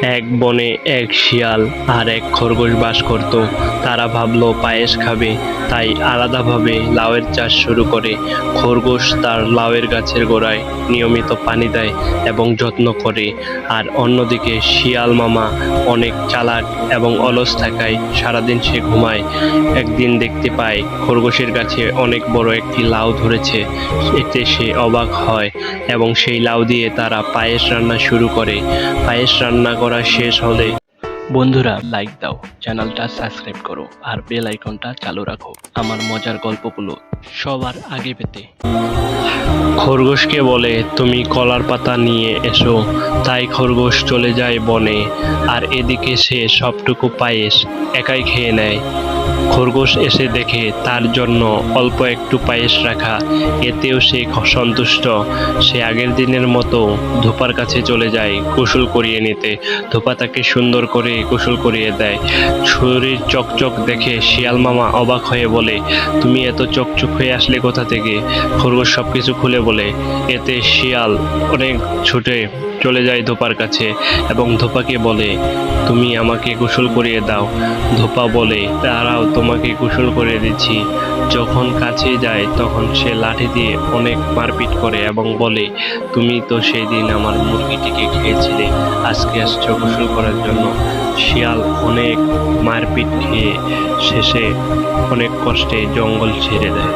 এক বনে এক শিয়াল আর এক খরগোশ বাস করত। তারা ভাবলো পায়েস খাবে, তাই আলাদাভাবে লাউয়ের চাষ শুরু করে। খরগোশ তার লাউয়ের গাছের গোড়ায় নিয়মিত পানি দেয় এবং যত্ন করে, আর অন্যদিকে শিয়াল মামা অনেক চালাক এবং অলস থাকায় সারাদিন সে ঘুমায়। একদিন দেখতে পায় খরগোশের গাছে অনেক বড় একটি লাউ ধরেছে। এতে সে অবাক হয় এবং সেই লাউ দিয়ে তারা পায়েস রান্না শুরু করে। পায়েস রান্না করা শেষ হলে বন্ধুরা লাইক দাও, চ্যানেলটা সাবস্ক্রাইব করো আর বেল আইকনটা চালু রাখো আমার মজার গল্পগুলো সবার আগে পেতে। খরগোশকে বলে, তুমি কলার পাতা নিয়ে এসো। তাই খরগোশ চলে যায় বনে, আর এদিকে সে সবটুকু পায়েস একাই খেয়ে নেয়। খরগোশ এসে দেখে তার জন্য অল্প একটু পায়েস রাখা, এতেও সে সন্তুষ্ট। সে আগের দিনের মতো ধোপার কাছে চলে যায় গোসল করিয়ে নিতে। ধোপা তাকে সুন্দর করে গোসল করিয়ে দেয়। শরীর চকচক দেখে শিয়াল মামা অবাক হয়ে বলে, তুমি এত চকচক হয়ে আসলে কোথা থেকে? খরগোশ সবকিছু খুলে বলে। এতে শিয়াল অনেক ছুটে চলে যায় ধোপার কাছে এবং ধোপাকে বলে, তুমি আমাকে গোসল করিয়ে দাও। ধোপা বলে, দাঁড়াও, তোমাকে গোসল করিয়ে দিচ্ছি। যখন কাছে যায় তখন সে লাঠি দিয়ে অনেক মারপিট করে এবং বলে, তুমি তো সেই দিন আমার মুরগিটিকে খেয়েছিলে, আজকে আসছো গোসল করার জন্য। শিয়াল অনেক মারপিট খেয়ে শেষে অনেক কষ্টে জঙ্গল ছেড়ে দেয়।